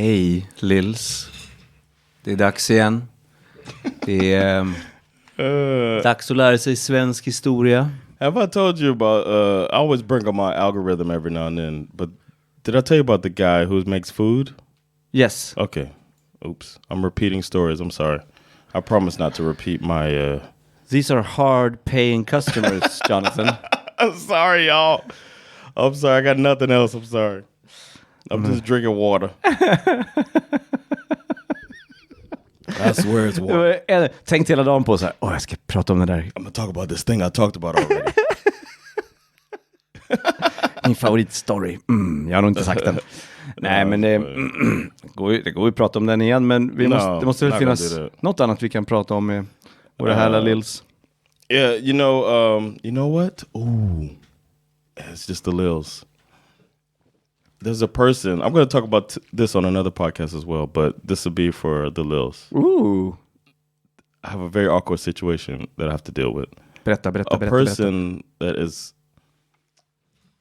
Hej LILs. Det är dags igen. Det är dags att lära sig svensk historia. Have I told you about, I always bring up my algorithm every now and then, but did I tell you about the guy who makes food? Yes. Okay. Oops. I'm repeating stories. I'm sorry. I promise not to repeat my... These are hard paying customers, Jonathan. I'm sorry, y'all. I'm sorry. I got nothing else. I'm sorry. I'm just drinking water. I swear it's water. Tänk hela dagen på så här, jag ska prata om det där. I'm gonna talk about this thing I talked about already. Min favoritstory. Jag har nog inte sagt den. Nej, men det går ju att prata om den igen. Men det måste väl finnas något annat vi kan prata om med våra härliga LILs. Yeah, you know what? Ooh, it's just the LILs. There's a person, I'm going to talk about this on another podcast as well, but this will be for the LILs. Ooh. I have a very awkward situation that I have to deal with. Berätta. A person that is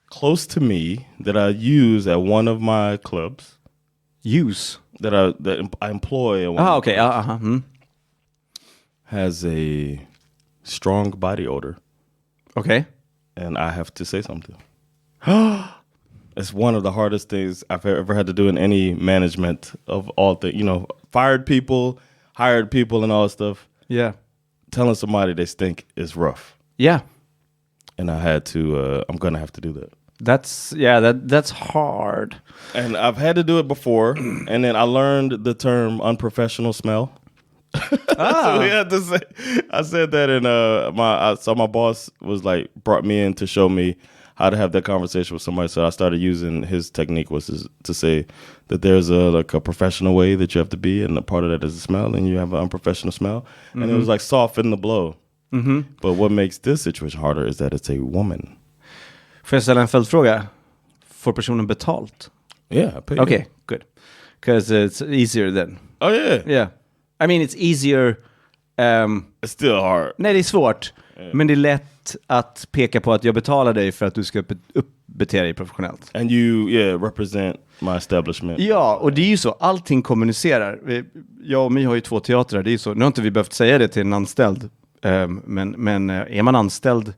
close to me that I use at one of my clubs. Use? That I employ at one of okay. Has a strong body odor. Okay. And I have to say something. It's one of the hardest things I've ever had to do in any management of all things. You know, fired people, hired people, and all that stuff. Yeah. Telling somebody they stink is rough. Yeah. And I had to, I'm going to have to do that. That's hard. And I've had to do it before. And then I learned the term unprofessional smell. So we had to say, I said that in my boss was like, brought me in to show me how to have that conversation with somebody. So I started using his technique to say that there's a professional way that you have to be, and a part of that is the smell, and you have an unprofessional smell. And it was like soften the blow. Mm-hmm. But what makes this situation harder is that it's a woman. Får jag ställa en följdfråga? Får personen betalt? Yeah, I pay. Okay, good. Because it's easier then. Oh yeah. Yeah. I mean, it's easier. It's still hard. Nej, det är svårt. Men det är lätt att peka på att jag betalar dig för att du ska bete dig professionellt. And you, represent my establishment. Ja, och det är ju så. Allting kommunicerar. Jag och My har ju 2 teatrar. Det är ju så. Nu har inte vi behövt säga det till en anställd. Men är man anställd,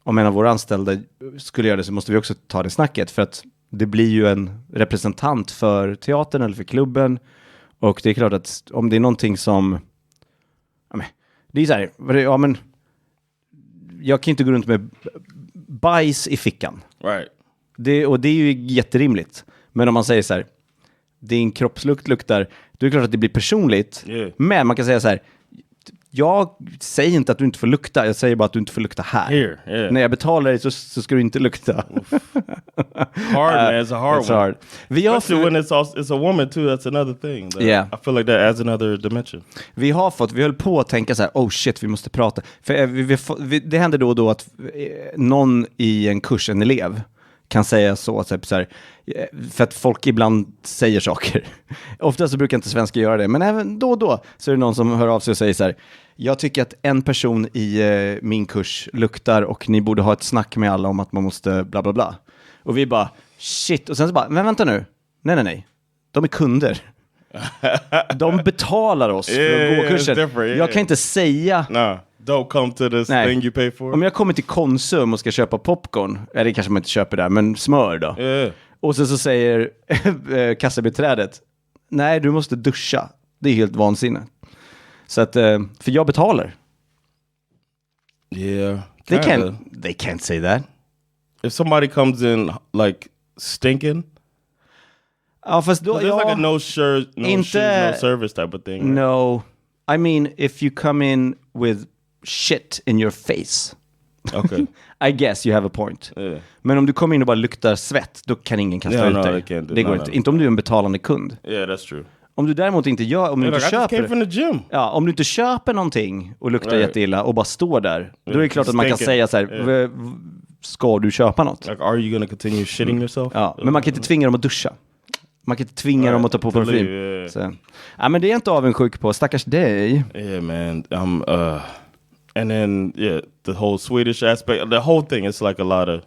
om en av våra anställda skulle göra det, så måste vi också ta det snacket. För att det blir ju en representant för teatern eller för klubben. Och det är klart att om det är någonting som... det är så här... men jag kan inte gå runt med bajs i fickan. Right. Och det är ju jätterimligt. Men om man säger så här, din kroppslukt luktar, då är det klart att det blir personligt. Yeah. Men man kan säga så här, jag säger inte att du inte får lukta, jag säger bara att du inte får lukta här. Here, yeah. När jag betalar dig så ska du inte lukta. Hard, man. It's a hard one. Hard. Especially when it's a woman too, that's another thing. Yeah. I feel like that adds another dimension. Vi höll på att tänka så här, oh shit, vi måste prata. För det händer då och då att någon i en kurs, en elev, kan säga så här, för att folk ibland säger saker. Ofta så brukar inte svenskar göra det, men även då och då så är det någon som hör av sig och säger så här, jag tycker att en person i min kurs luktar och ni borde ha ett snack med alla om att man måste bla bla bla. Och vi bara, shit. Och sen så bara, men vänta nu. Nej. De är kunder. De betalar oss för att gå kursen. Jag kan inte säga... No. Don't come to this thing you pay for. Om jag kommer till Konsum och ska köpa popcorn, eller kanske man inte köper där, men smör då. Yeah. Och så säger kassabiträdet, nej, du måste duscha. Det är helt vansinne. Så att, för jag betalar. Yeah. They can't say that. If somebody comes in like stinking. Ja, fast då... There's like a no service type of thing. Right? No. I mean, if you come in with shit in your face. Okay. I guess you have a point. Yeah. Men om du kommer in och bara luktar svett, då kan ingen kasta ut dig. Det går inte. Inte om du är en betalande kund. Yeah, that's true. Om du däremot inte gör, om du inte köper, from the gym. Ja, om du inte köper någonting och luktar jätteilla och bara står där, då är det klart att man kan säga så här, ska du köpa något? Like, are you gonna continue shitting yourself? Ja, men man kan inte tvinga dem att duscha. Man kan inte tvinga dem att ta på parfym. Så. Ja, men det är inte avundsjuk på, stackars dig. Yeah, man. And then, the whole Swedish aspect, the whole thing, it's like a lot of,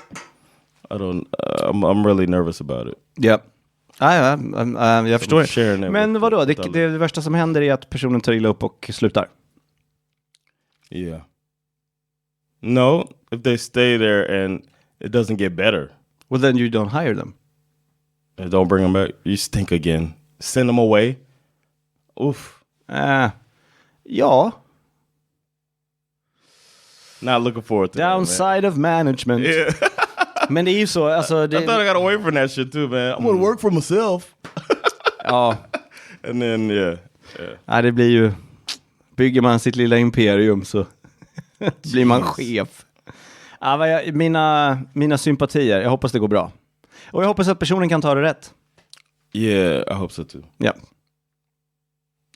I'm really nervous about it. Yeah. Jag förstår det. Men vadå? Det värsta som händer är att personen tar illa upp och slutar. Yeah. No, if they stay there and it doesn't get better. Well, then you don't hire them. Don't bring them back. You stink again. Send them away. Oof. Ja. Not looking forward to Downside of management. Yeah. Men det är ju så. Alltså, I thought I got away from that shit too, man. I'm gonna work for myself. Ja. And then, yeah. Ja, det blir ju... Bygger man sitt lilla imperium så blir man chef. Ja, mina sympatier. Jag hoppas det går bra. Och jag hoppas att personen kan ta det rätt. Yeah, I hope so too. Yeah.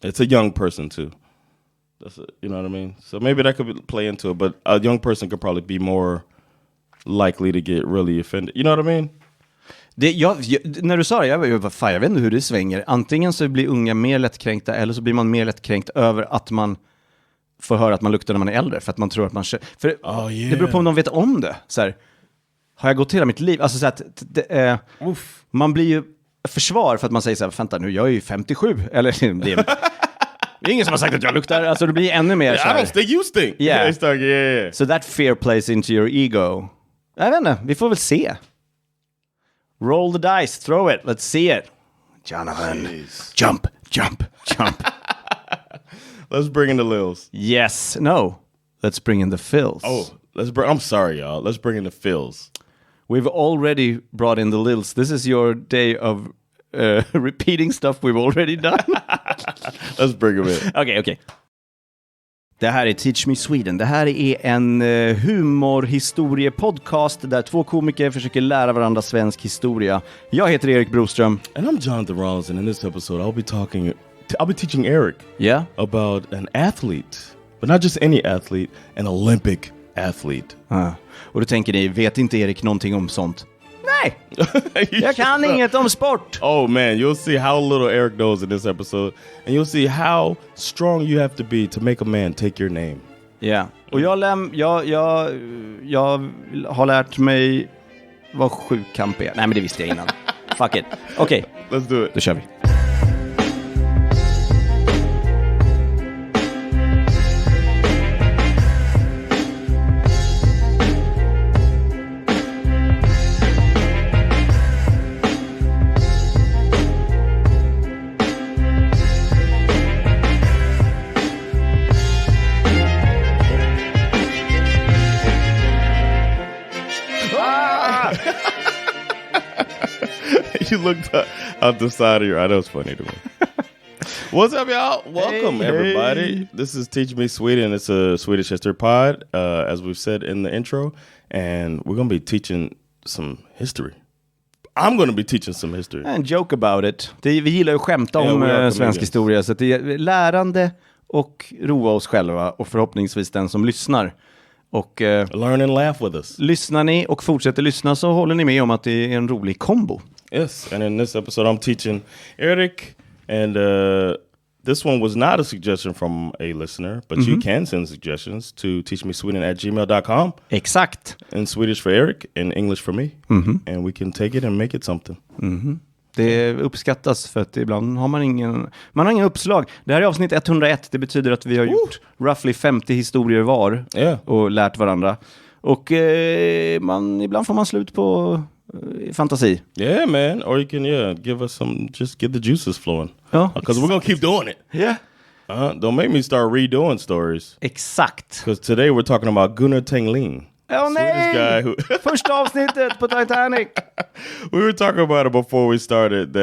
It's a young person too. You know what I mean? So maybe that could play into it, but a young person could probably be more likely to get really offended. You know what I mean? När du sa det, jag vet inte hur det svänger. Antingen så blir unga mer lättkränkta eller så blir man mer lättkränkt över att man får höra att man luktar när man är äldre. För att man tror att man... För det beror på om de vet om det. Så här, har jag gått hela mitt liv? Alltså så att man blir ju försvar för att man säger så här, vänta nu, jag är ju 57. Eller det är ingen som har sagt att jag luktar. Alltså det blir ännu mer så här. I don't stink, you stink. Yeah. So that fear plays into your ego. Jag vet inte, vi får väl se. Roll the dice, throw it, let's see it. Jonathan, jump. Let's bring in the LILs. Yes, no, let's bring in the fills. Oh, I'm sorry, y'all. Let's bring in the fills. We've already brought in the LILs. This is your day of repeating stuff we've already done. Let's bring them in. Okay. Det här är Teach Me Sweden. Det här är en humorhistorie-podcast där två komiker försöker lära varandra svensk historia. Jag heter Erik Broström. And I'm Jonathan Rollins, and in this episode I'll be teaching Erik about an athlete. But not just any athlete, an Olympic athlete. Och då tänker ni, vet inte Erik någonting om sånt? Nej, jag kan inget om sport. Oh man, you'll see how little Erik knows in this episode. And you'll see how strong you have to be to make a man take your name. Yeah. Och jag har lärt mig vad sjukkamp är. Nej, men det visste jag innan. Fuck it. Okej. Let's do it. Då kör vi. You looked out the side of your eye. That was funny to me. What's up, y'all? Welcome, everybody. This is Teach Me Sweden. It's a Swedish History pod, as we've said in the intro. And we're going to be teaching some history. I'm going to be teaching some history. And joke about it. Vi gillar ju att skämta om svensk historia. Så det är lärande och roa oss själva. Och förhoppningsvis den som lyssnar. Och learn and laugh with us. Lyssnar ni och fortsätter lyssna så håller ni med om att det är en rolig kombo. Yes, and in this episode I'm teaching Erik, and this one was not a suggestion from a listener, but you can send suggestions to teachmesweden@gmail.com. Exakt. In Swedish for Erik, in English for me, and we can take it and make it something. Det uppskattas för att ibland har man har ingen uppslag. Det här är avsnitt 101, det betyder att vi har gjort roughly 50 historier var och lärt varandra. Och ibland får man slut på fantasi. Yeah, man. Or you can give us some, just get the juices flowing. Because we're gonna keep doing it. Yeah. Don't make me start redoing stories. Exakt. Because today we're talking about Gunnar Tengling. Nej! Guy who Första avsnittet på Titanic. We were talking about it before we started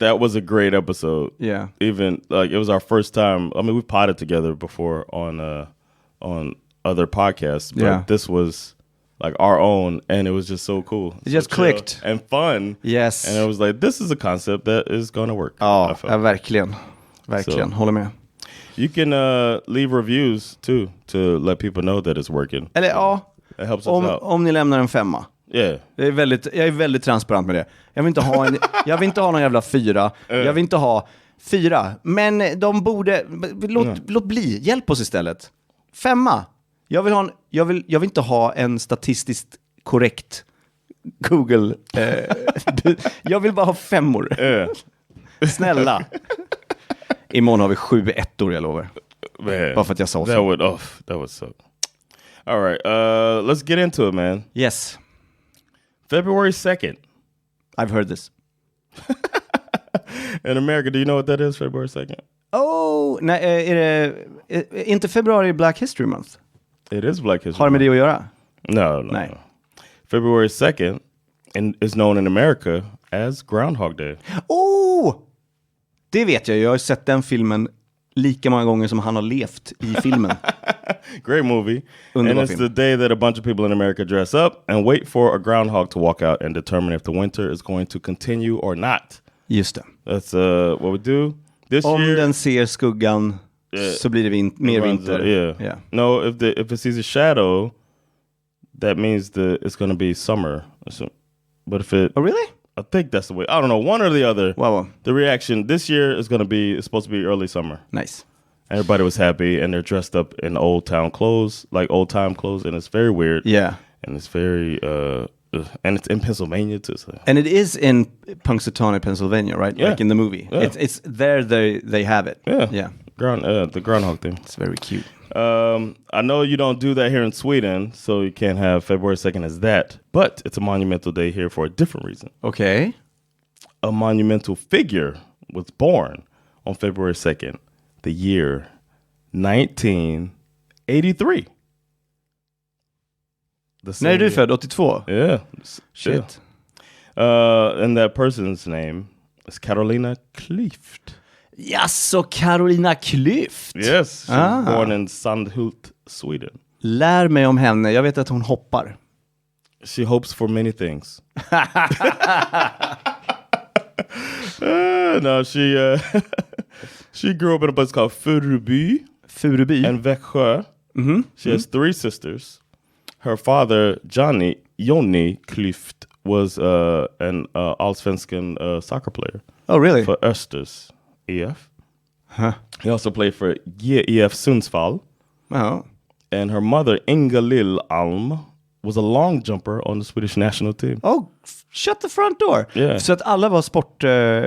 that was a great episode. Yeah. Even like it was our first time. I mean, we potted together before on other podcasts, but this was like our own, and it was just so cool. It just clicked. And fun. Yes. And it was like, this is a concept that is going to work. Ja, verkligen. Verkligen, håller med. You can leave reviews too to let people know that it's working. Eller it helps us out. Om ni lämnar en 5. Yeah. Jag är väldigt transparent med det. Jag vill inte ha någon jävla 4. Jag vill inte ha 4. Men de borde låt bli. Hjälp oss istället. 5. Jag vill inte ha en statistiskt korrekt Google. Jag vill bara ha 5. Snälla. Imorgon har vi 7 ettor, jag lovar. Man, bara för att jag sa så. That would suck. All right, let's get into it, man. Yes. February 2nd. I've heard this. In America, do you know what that is, February 2nd? Oh, nej, är inte februari Black History Month? It is Black History Month. Har det med det att göra? No. February 2nd is known in America as Groundhog Day. Oh! Det vet jag. Jag har sett den filmen lika många gånger som han har levt i filmen. Great movie. Underbar and it's film. the day that a bunch of people in America dress up and wait for a groundhog to walk out and determine if the winter is going to continue or not. Just det. That's what we do. This Om year, den ser skuggan så blir det mer vinter. Yeah. No, if it sees a shadow, that means it's going to be summer. But if it... Oh, really? I think that's the way. I don't know, one or the other. Wow. The reaction this year is it's supposed to be early summer. Nice. Everybody was happy, and they're dressed up in old time clothes, like old time clothes, and it's very weird. Yeah. And it's very, and it's in Pennsylvania too. So. And it is in Punxsutawney, Pennsylvania, right? Yeah. Like in the movie. Yeah. It's there they have it. Yeah. The groundhog thing. It's very cute. I know you don't do that here in Sweden, so you can't have February 2nd as that, but it's a monumental day here for a different reason. Okay. A monumental figure was born on February 2nd, the year 1983. När är du född? 82? Yeah. Shit. And that person's name is Carolina Klüft. Jaså, Carolina Klüft. Yes, she was born in Sandhult, Sweden. Lär mig om henne. Jag vet att hon hoppar. She hopes for many things. No, she grew up in a place called Furuby and Växjö. She has 3 sisters. Her father, Johnny Klüft, was an Allsvenskan soccer player. Oh, really? For Östers EF. Huh. He also played for GEF Sundsvall. Oh. And her mother, Inga Lill-Alm, was a long jumper on the Swedish national team. Oh, shut the front door. Yeah. Så att alla var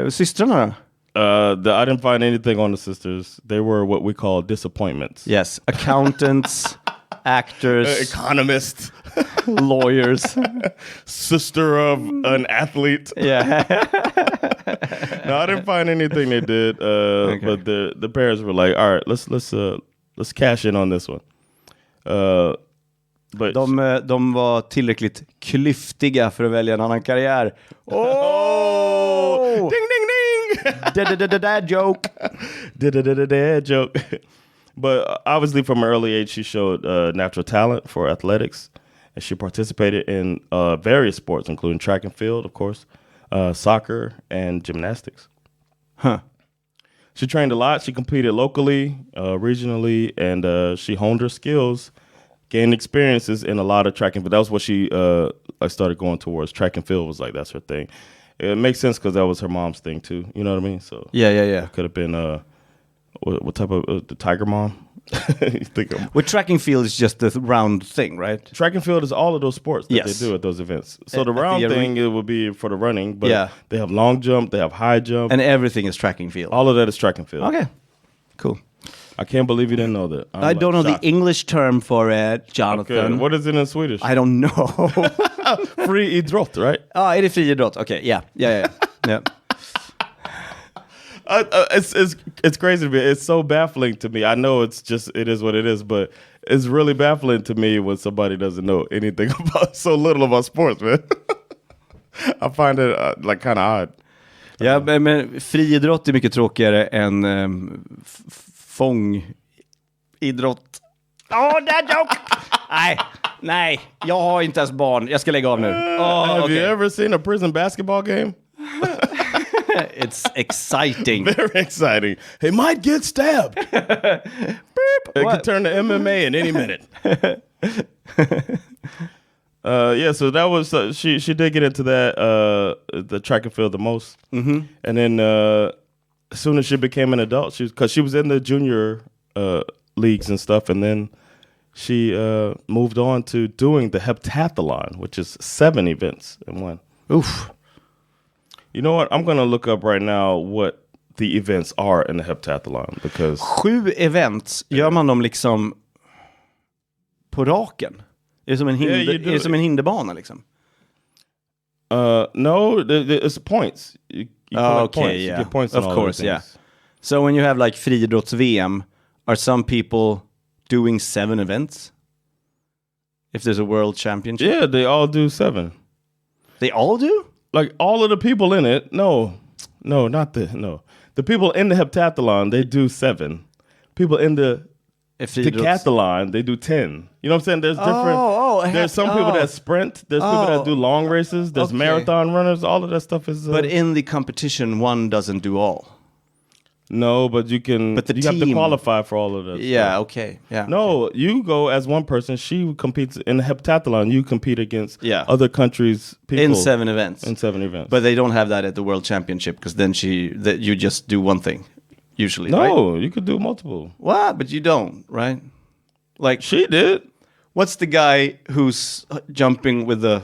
systrarna då? I didn't find anything on the sisters. They were what we call disappointments. Yes, accountants, actors, economists, lawyers, sister of an athlete. Yeah. No, I didn't find anything they did. Okay. But the parents were like, "All right, let's cash in on this one." But de var tillräckligt klyftiga för att välja en annan karriär. Oh! Ding ding ding! Dad joke. Dad joke. But obviously from an early age she showed natural talent for athletics, and she participated in various sports including track and field, of course, soccer and gymnastics. Huh. She trained a lot. She competed locally, regionally, and she honed her skills, gained experiences in a lot of track and field. That was what she started going towards. Track and field was like, that's her thing. It makes sense because that was her mom's thing too. You know what I mean? So yeah. Could have been what type of the Tiger Mom? You think with track and field is just the round thing, right? Track and field is all of those sports that yes. they do at those events. So the round thing it would be for the running, but they have long jump, they have high jump, and everything is track and field. All of that is track and field. Okay, cool. I can't believe you didn't know that. I don't know the English term for it, Jonathan. Okay. What is it in Swedish? I don't know. Free idrott, right? Är det friidrott? Okay, yeah. It's crazy to me. It's so baffling to me. I know it is what it is, but it's really baffling to me when somebody doesn't know anything about so little about sports, man. I find it like kind of odd. Ja, men friidrott är mycket tråkigare än fångidrott. That joke! Nej, jag har inte ens barn. Jag ska lägga av nu. Have you ever seen a prison basketball game? It's exciting. Very exciting. He might get stabbed. It could turn to MMA in any minute. So that was she did get into that the track and field the most. Mm-hmm. And then as soon as she became an adult, because she was in the junior leagues and stuff, and then she moved on to doing the heptathlon, which is 7 events in one. Oof. You know what? I'm going to look up right now what the events are in the heptathlon because 7 events, gör man dem liksom på raken? Är det som en hinderbana liksom? No, it's points. You collect points. Yeah. You get points of on all course, things. yeah. So when you have like friidrotts-VM, are some people doing 7 events? If there's a world championship? Yeah, they all do 7. They all do? Like all of the people in it, no. The people in the heptathlon, they do 7. People in the decathlon, they do 10. You know what I'm saying? There's different. There's some people that sprint. There's people that do long races. There's marathon runners. All of that stuff is. But in the competition, one doesn't do all. No, but you can. But you have to qualify for all of that. Yeah. stuff. Okay. Yeah. No, you go as one person. She competes in the heptathlon. You compete against other countries' people in 7 events. But they don't have that at the World Championship because then you just do one thing, usually. No, right? You could do multiple. What? But you don't, right? Like she did. What's the guy who's jumping with the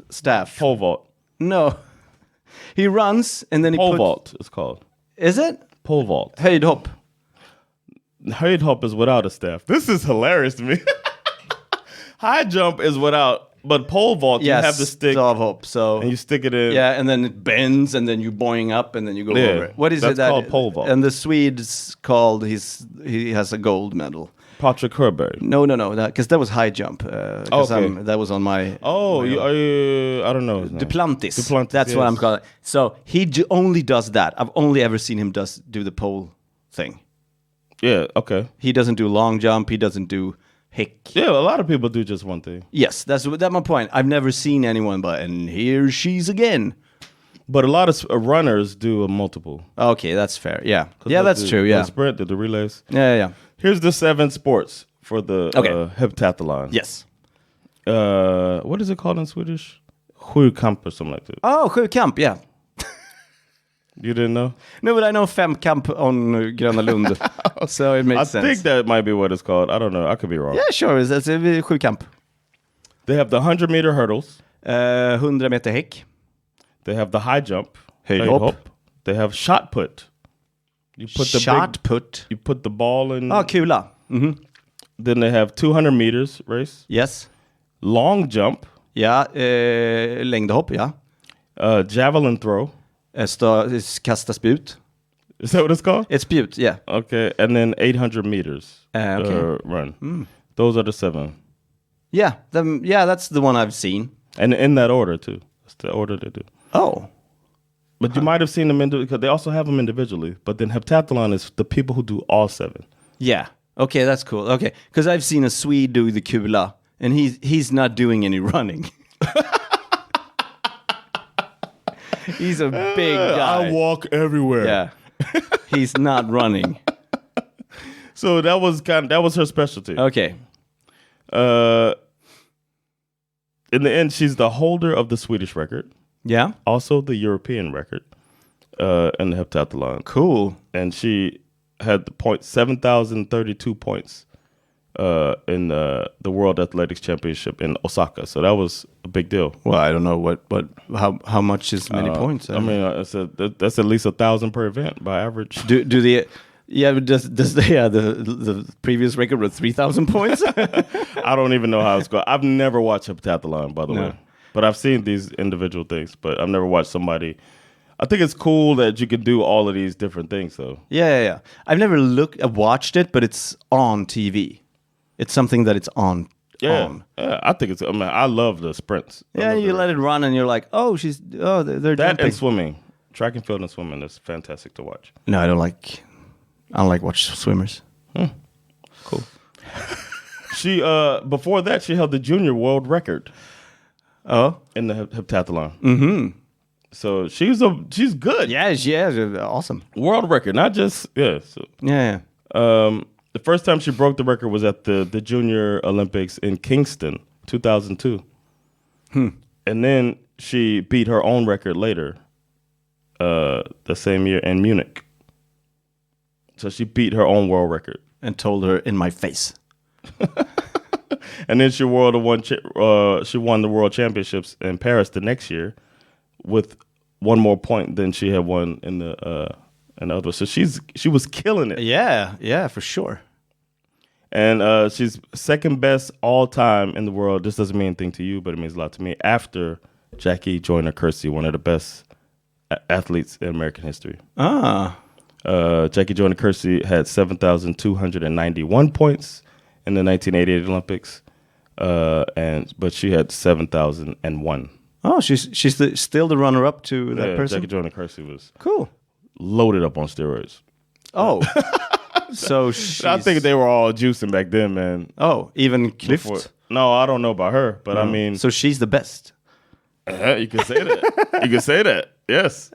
staff? Pole vault. No, he runs and then pole vault. It's called. Is it? Pole vault. Höjdhopp. Höjdhopp is without a staff. This is hilarious to me. High jump is without, but pole vault, you have the stick. Stavhopp, so. And you stick it in. Yeah, and then it bends, and then you boing up, and then you go over it. What is that's called pole vault. And the Swedes called, he has a gold medal. Patrick Herberg. No, because that was high jump. That was on my... I don't know. Duplantis. That's what I'm calling it. So he only does that. I've only ever seen him do the pole thing. Yeah, okay. He doesn't do long jump. He doesn't do hick. Yeah, a lot of people do just one thing. Yes, that's my point. I've never seen anyone, and here she's again. But a lot of runners do a multiple. Okay, that's fair. Yeah, that's true. Yeah, the sprint, the relays. Yeah. Here's the 7 sports for the heptathlon. Yes. What is it called in Swedish? Sjukamp or something like that. Oh, sjukamp, yeah. You didn't know? No, but I know femkamp on Gröna Lund. So it makes sense. I think that might be what it's called. I don't know. I could be wrong. Yeah, sure. It's sjukamp. They have the 100-meter hurdles. 100 meter häck. They have the high jump. Höjdhopp. They have shot put. You put You put the ball in. Oh, kula. Mm-hmm. Then they have 200 meters race. Yes. Long jump. Ja, längdhopp, ja. Javelin throw. Kasta spjut. Is that what it's called? It's spjut, yeah. Okay, and then 800 meters run. Those are the 7. Yeah, that's the one I've seen. And in that order, too. That's the order they do. Oh. But you might have seen them because they also have them individually. But then heptathlon is the people who do all 7. Yeah. Okay, that's cool. Okay, because I've seen a Swede do the kula, and he's not doing any running. He's a big guy. I walk everywhere. Yeah, he's not running. So that was her specialty. Okay. In the end, she's the holder of the Swedish record. Yeah. Also the European record in the heptathlon. Cool. And she had 7,032 points in the World Athletics Championship in Osaka. So that was a big deal. Well, I don't know how much is many points. I mean, that's at least 1,000 per event by average. Do the the previous record was 3,000 points? I don't even know how it's going. I've never watched heptathlon, by the way. But I've seen these individual things, but I've never watched somebody. I think it's cool that you can do all of these different things, though. Yeah. I've never watched it, but it's on TV. It's something that it's on. Yeah, I think it's. I mean, I love the sprints. Yeah, you let it run, and you're like, they're that jumping. And swimming, track and field and swimming is fantastic to watch. No, I don't like watch swimmers. Cool. She before that she held the junior world record. Oh, in the heptathlon. Mm-hmm. So she's good. Yeah, awesome. World record, not just Yeah. The first time she broke the record was at the Junior Olympics in Kingston, 2002. And then she beat her own record later, the same year in Munich. So she beat her own world record. And told her in my face. And then she won the world championships in Paris the next year with one more point than she had won in the other. So she was killing it. Yeah, for sure. And she's second best all time in the world. This doesn't mean anything to you, but it means a lot to me. After Jackie Joyner-Kersee, one of the best athletes in American history. Jackie Joyner-Kersee had 7,291 points in the 1988 Olympics, but she had 7,001. Oh, she's still the runner-up to that person? Jackie Joyner-Kersee was cool. Loaded up on steroids. Oh. So I think they were all juicing back then, man. Oh, even Klüft? No, I don't know about her, but I mean... So she's the best? You can say that. You can say that, yes.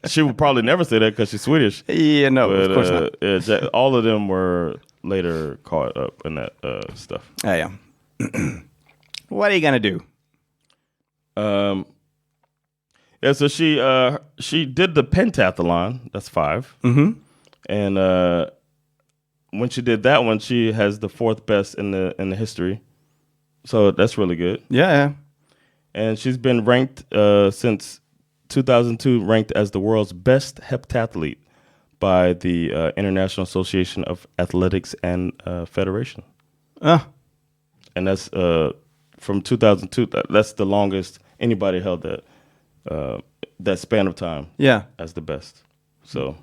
She would probably never say that because she's Swedish. Yeah, no, but, of course not. All of them were later caught up in that stuff. Yeah. What are you going to do? So she did the pentathlon. That's 5. Mm-hmm. And when she did that one, she has the 4th best in the history. So that's really good. Yeah. And she's been ranked since 2002, ranked as the world's best heptathlete by the International Association of Athletics and Federation. And that's from 2002. That's the longest anybody held that span of time. Yeah, as the best. So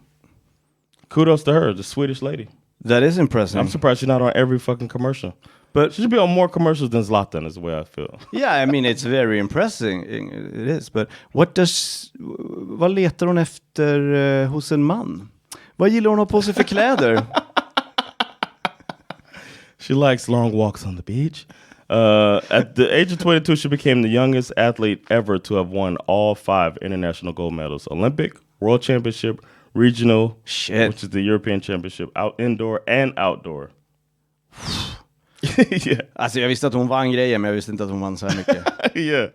kudos to her, the Swedish lady. That is impressive. I'm surprised she's not on every fucking commercial. But she should be on more commercials than Zlatan, is the way I feel. Yeah, I mean, it's very impressive. It is. But vad letar hon efter hos en man? Vad gillar hon att ha på sig för kläder? She likes long walks on the beach. At the age of 22, she became the youngest athlete ever to have won all 5 international gold medals: Olympic, World Championship, Regional, which is the European Championship, indoor and outdoor. Yeah. Alltså jag visste att hon vann grejer, men jag visste inte att hon vann så här mycket. Yeah.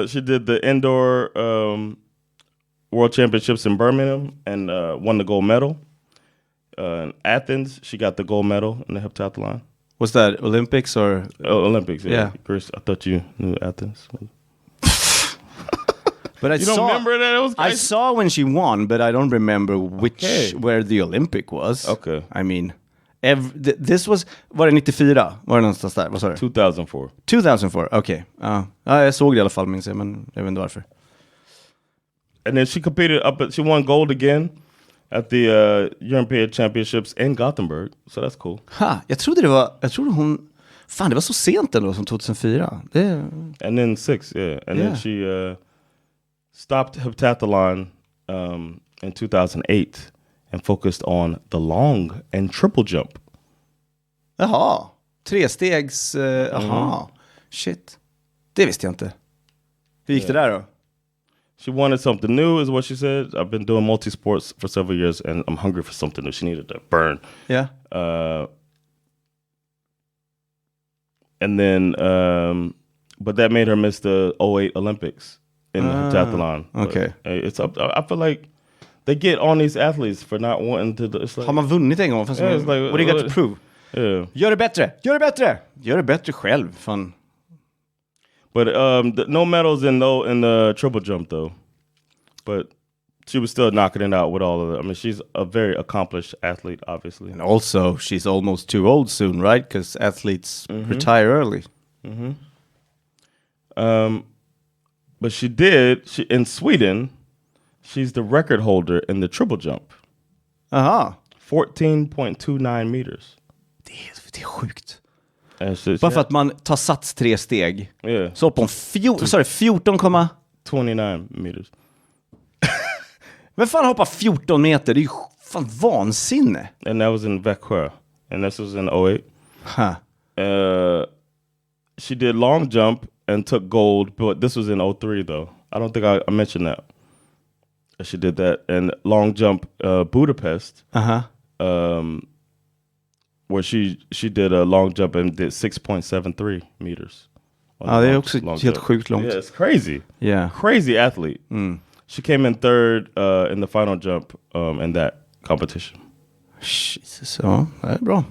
She did the indoor World Championships in Birmingham and won the gold medal. In Athens, she got the gold medal in the heptathlon. Was that Olympics or? Olympics, yeah. Chris, I thought you knew Athens. But you don't remember that? I saw when she won, but I don't remember where the Olympic was. Okay. I mean, this was det 94? Var det någonstans där? Vad sa du? 2004. 2004, okej. Ja, jag såg det i alla fall, minns jag, men jag vet inte varför. And then she competed she won gold again at the European Championships in Gothenburg. So that's cool. Jag trodde hon... Fan, det var så sent ändå som 2004. And then 6, yeah. And then she stopped heptathlon in 2008 and focused on the long and triple jump. Jaha. 3-stegs... Shit. Det visste jag inte. Hur gick det där då? She wanted something new, is what she said. I've been doing multi-sports for several years, and I'm hungry for something new. She needed to burn. Yeah. And then, but that made her miss the 2008 Olympics in the heptathlon. Okay. It's up. I feel like they get on these athletes for not wanting to. It's like, har man vunnit en gång? What do you got to prove? Yeah. Gör det bättre! Gör det bättre själv. Fan. But no medals in the triple jump though. But she was still knocking it out with all of it. I mean, she's a very accomplished athlete, obviously. And also, she's almost too old soon, right? Because athletes retire early. Mm-hmm. But in Sweden, she's the record holder in the triple jump. 14.29 meters. Det är sjukt. Bara för att man tar sats 3 steg. Yeah. Så på 14,29 meters. Men fan hoppar 14 meter? Det är ju fan vansinne. And that was in Växjö. And this was in 08. She did long jump and took gold, but this was in 03 though. I don't think I mentioned that. She did that. And long jump Budapest. Where she did a long jump and did 6.73 meters. Det är också helt sjukt långt. Yeah, it's crazy. Yeah. Crazy athlete. She came in 3rd in the final jump in that competition. Jesus, ja, det är bra.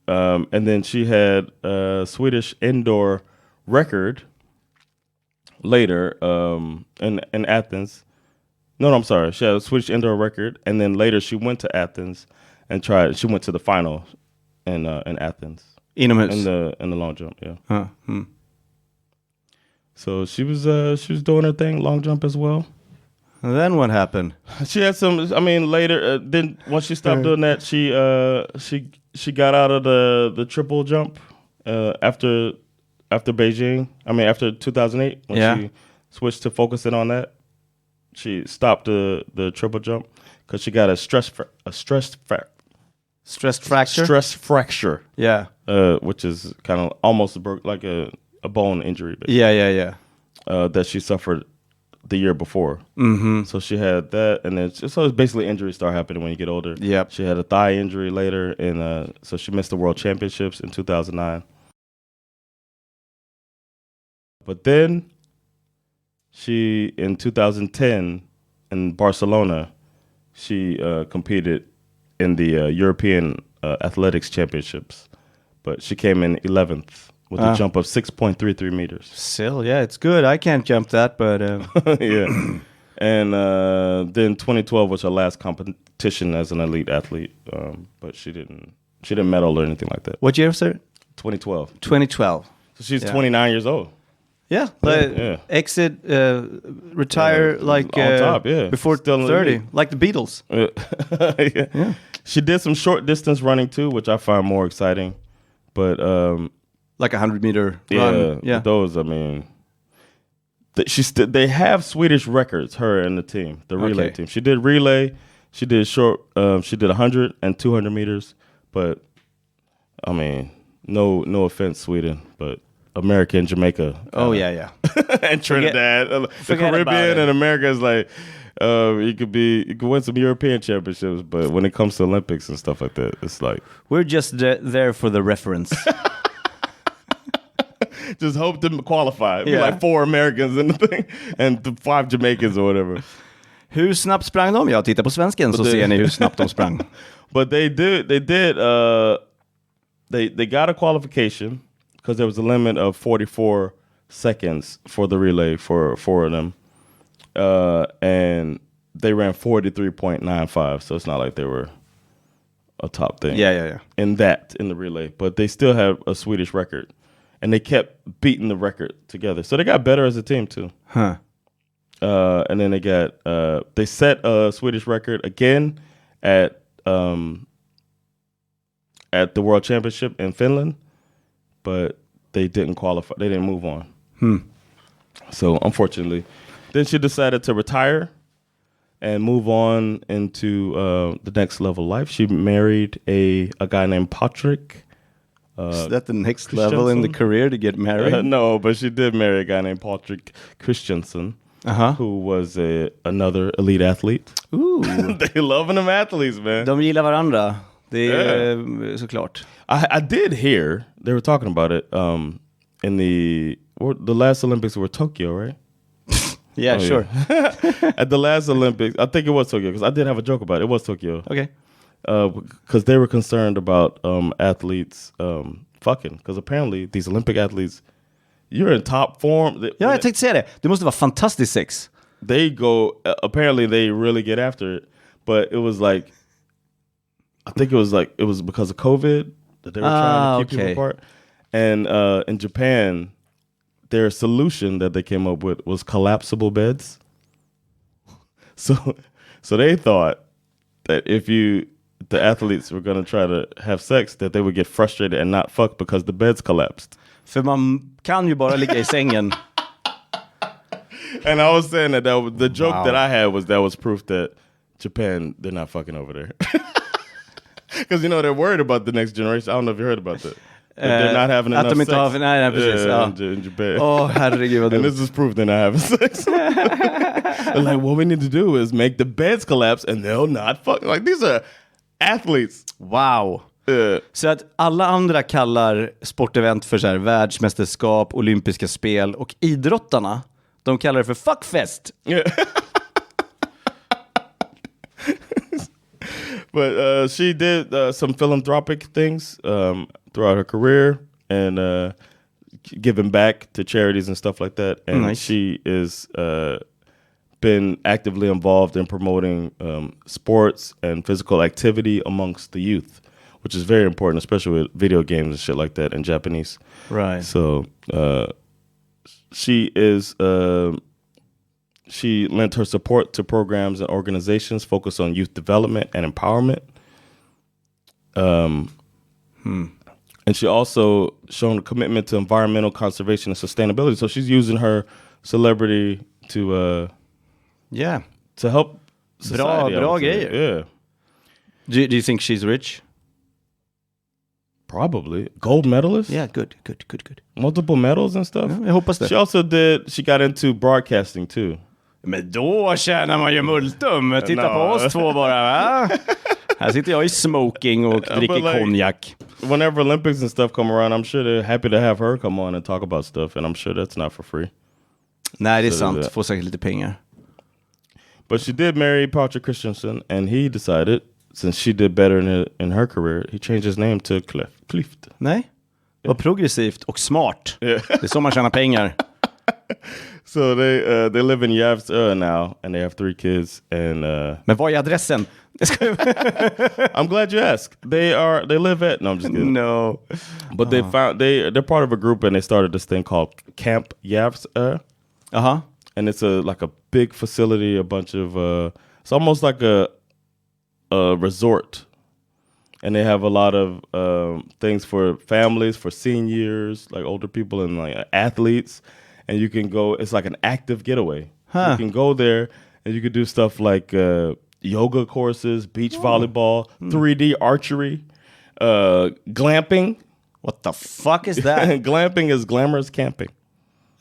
And then she had a Swedish indoor record later in Athens. No, I'm sorry. She had a Swedish indoor record, and then later she went to Athens and tried. She went to the final in Athens. Inomhus. In the long jump, yeah. So she was doing her thing, long jump as well. And then what happened? She had some. I mean, later. Then once she stopped doing that, she got out of the triple jump after Beijing. I mean, after 2008, when she switched to focusing on that, she stopped the triple jump because she got a stress fracture. Yeah. Which is kind of almost like a bone injury. Basically. Yeah. That she suffered the year before. Mm-hmm. So she had that, and then so it's basically injuries start happening when you get older. Yep. She had a thigh injury later, and so she missed the World Championships in 2009. But then she, in 2010, in Barcelona, she competed in the European Athletics Championships, but she came in 11th with a jump of 6.33 meters. Still, yeah, it's good. I can't jump that, but... yeah. And then 2012 was her last competition as an elite athlete, but she didn't medal or anything like that. What year, sir? 2012. 2012. So she's 29 years old. Yeah, exit, retire like on top, before still 30, like the Beatles. Yeah. She did some short distance running too, which I find more exciting. But like 100-meter run. Yeah, those. I mean, they have Swedish records. Her and the team, the relay team. She did relay. She did short. She did 100 and 200 meters. But I mean, no offense, Sweden, but America and Jamaica. Yeah. And Trinidad, the Caribbean and America is like, you could win some European championships, but when it comes to Olympics and stuff like that, it's like we're just there for the reference. Just hope to qualify. Be like 4 Americans in the thing and 5 Jamaicans or whatever. Hur snabbt sprang de? Jag tittar på svensken så ser ni hur snabbt de sprang. But they got a qualification because there was a limit of 44 seconds for the relay for 4 of them. And they ran 43.95, so it's not like they were a top thing. Yeah. In the relay, but they still have a Swedish record, and they kept beating the record together. So they got better as a team too. Huh. And then they set a Swedish record again at the World Championship in Finland, but they didn't qualify. They didn't move on. So unfortunately, then she decided to retire and move on into the next level of life. She married a guy named Patrick. Is that the next level in the career to get married? No, but she did marry a guy named Patrick Christiansen, who was another elite athlete. Ooh. They loving them athletes, man. De gillar varandra. Det är såklart. I did hear they were talking about it in the last Olympics were Tokyo, right? Yeah, sure. Yeah. At the last Olympics, I think it was Tokyo because I did have a joke about it. It was Tokyo. Okay. Because they were concerned about athletes fucking. Because apparently these Olympic athletes, you're in top form. Ja, jag tänkte säga det. Det måste vara fantastiskt sex. They go, apparently they really get after it. But it was like, I think it was because of COVID that they were trying to keep people apart. And in Japan, their solution that they came up with was collapsible beds. So they thought that if the athletes were going to try to have sex, that they would get frustrated and not fuck because the beds collapsed. För man kan ju bara ligga I sängen. And I was saying that the joke that I had was proof that Japan, they're not fucking over there. Because they're worried about the next generation. I don't know if you heard about that. They're not having enough sex in Japan. Herregud. And this is proof they're not having sex. They're like, what we need to do is make the beds collapse and they'll not fuck. Like, these are athletes. Wow. Så att alla andra kallar sportevent för så här världsmästerskap, olympiska spel, och idrottarna, de kallar det för fuckfest. But she did some philanthropic things throughout her career and giving back to charities and stuff like that. And she is been actively involved in promoting sports and physical activity amongst the youth, which is very important, especially with video games and shit like that in Japanese. Right. So she lent her support to programs and organizations focused on youth development and empowerment. And she also shown a commitment to environmental conservation and sustainability. So she's using her celebrity to help society. Bra grejer. Yeah. Do you think she's rich? Probably. Gold medalist? Yeah, good. Multiple medals and stuff? Ja, jag hoppas det. She got into broadcasting too. Men då tjänar man ju multum. Titta på oss två bara, va? Här sitter jag i smoking och dricker konjak. Whenever Olympics and stuff come around, I'm sure they're happy to have her come on and talk about stuff. And I'm sure that's not for free. Nej, det är sant. Får säkert lite pengar. But she did marry Patrick Christensen, and he decided, since she did better in her career, he changed his name to Klüft. Nej, vad progressivt och smart. Yeah. Det är så man tjänar pengar. So they live in Gävle now, and they have 3 kids. And men vad är adressen? I'm glad you asked. They live at. No, I'm just kidding. No, but they're part of a group, and they started this thing called Camp Gävle. And it's like a big facility, a bunch of it's almost like a resort, and they have a lot of things for families, for seniors, like older people, and like athletes. And you can go. It's like an active getaway. You can go there, and you can do stuff like yoga courses, beach volleyball, 3D archery, glamping. What the fuck is that? Glamping is glamorous camping.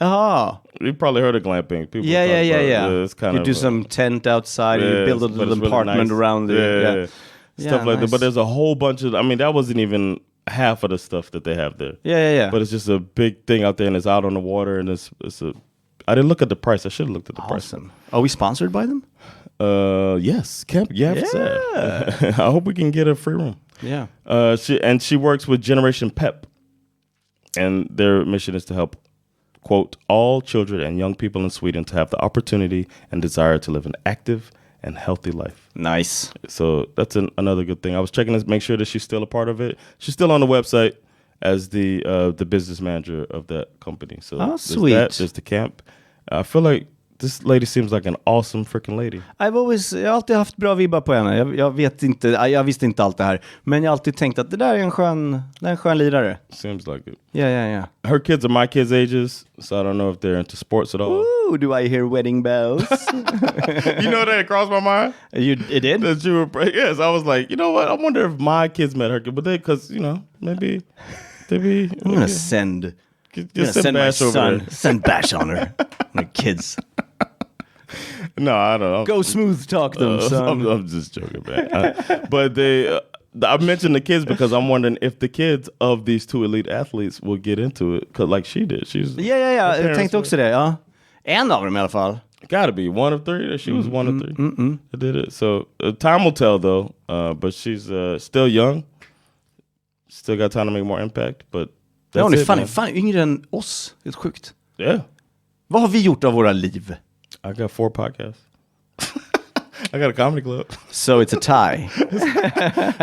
You probably heard of glamping. People Yeah. It's kind you do some tent outside, you build a little apartment really around it. Stuff like that. But there's a whole bunch of, that wasn't even half of the stuff that they have there. Yeah. But it's just a big thing out there, and it's out on the water, and I didn't look at the price. I should have looked at the price. Are we sponsored by them? Yes, Camp Gävle. I hope we can get a free room. Yeah. She works with Generation Pep, and their mission is to help, quote, all children and young people in Sweden to have the opportunity and desire to live an active and healthy life. Nice. So that's another good thing. I was checking to make sure that she's still a part of it. She's still on the website as the business manager of that company. So sweet. There's the camp. I feel like this lady seems like an awesome freaking lady. Jag har alltid haft bra vibbar på henne. Jag visste inte allt det här. Men jag har alltid tänkt att det där är en skön lirare. Seems like it. Yeah. Her kids are my kids' ages, so I don't know if they're into sports at all. Ooh, do I hear wedding bells? You know that crossed my mind? It did? That you were, yes, I was like, you know what? I wonder if my kids met her kid, but because, maybe they I'm going to send my son. Send Bash on her. My kids. No, I don't. Go smooth talk them, son. I'm just joking, man. But I mentioned the kids because I'm wondering if the kids of these 2 elite athletes will get into it, cause like she did. Yeah. Jag tänkte också det. Ja. En av dem i alla fall. Gotta be 1 of 3. She was 1 of 3. I did it. So time will tell, though. But she's still young. Still got time to make more impact. But hon är fan yngre än oss. Det är sjukt. Yeah. Vad har vi gjort av våra liv? I got 4 podcasts. I got a comedy club. So it's a tie.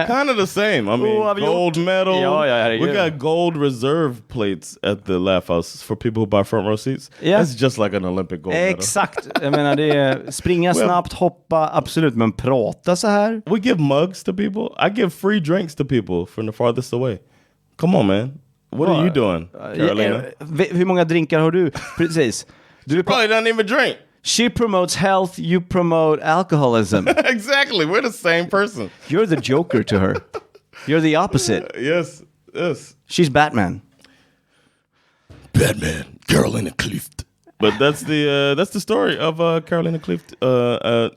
Kind of the same. I mean, gold medal. Yeah. We got gold reserve plates at the Laugh House for people who buy front row seats. Yeah. That's just like an Olympic gold medal. Exakt. Jag menar, det är springa snabbt, hoppa, absolut, men prata så här. We give mugs to people. I give free drinks to people from the farthest away. Come on, man. What are you doing, Carolina? Hur många drinkar har du? Precis. Du probably doesn't even drink. She promotes health, you promote alcoholism. Exactly, we're the same person. You're the Joker to her. You're the opposite. Yes. She's Batman. Carolina Klüft. But that's the story of Carolina Klüft,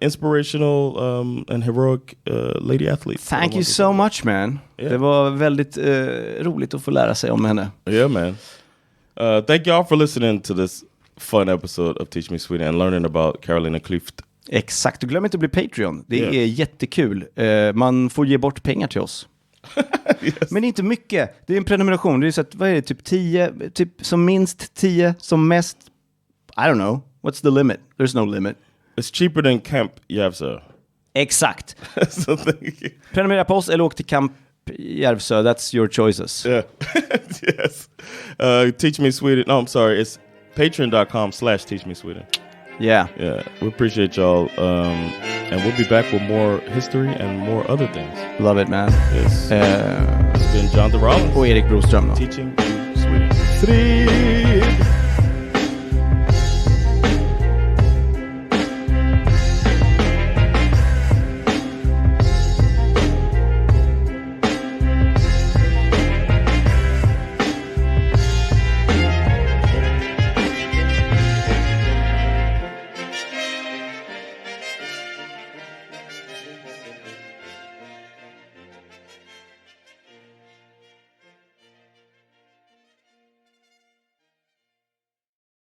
inspirational and heroic lady athlete. Thank you so much, man. Yeah. Det var väldigt roligt att få lära sig om henne. Yeah, man. Thank y'all for listening to this fun episode of Teach Me Sweden and learning about Carolina Klüft. Exakt, och glöm inte att bli Patreon. Det är jättekul. Man får ge bort pengar till oss. Yes. Men inte mycket. Det är en prenumeration. Det är så att, vad är det? Typ 10, typ som minst 10, som mest, I don't know. What's the limit? There's no limit. It's cheaper than Camp Järvsö. Exakt. So thank you. Prenumerera på oss eller åk till Camp Järvsö. That's your choices. Yeah. Yes. Teach Me Sweden. No, I'm sorry. It's patreon.com/teachmesweden. Yeah. Yeah. We appreciate y'all. And we'll be back with more history and more other things. Love it, man. Yes. It's been Jonathan Rollins och Erik Broström. Teaching you Swedish.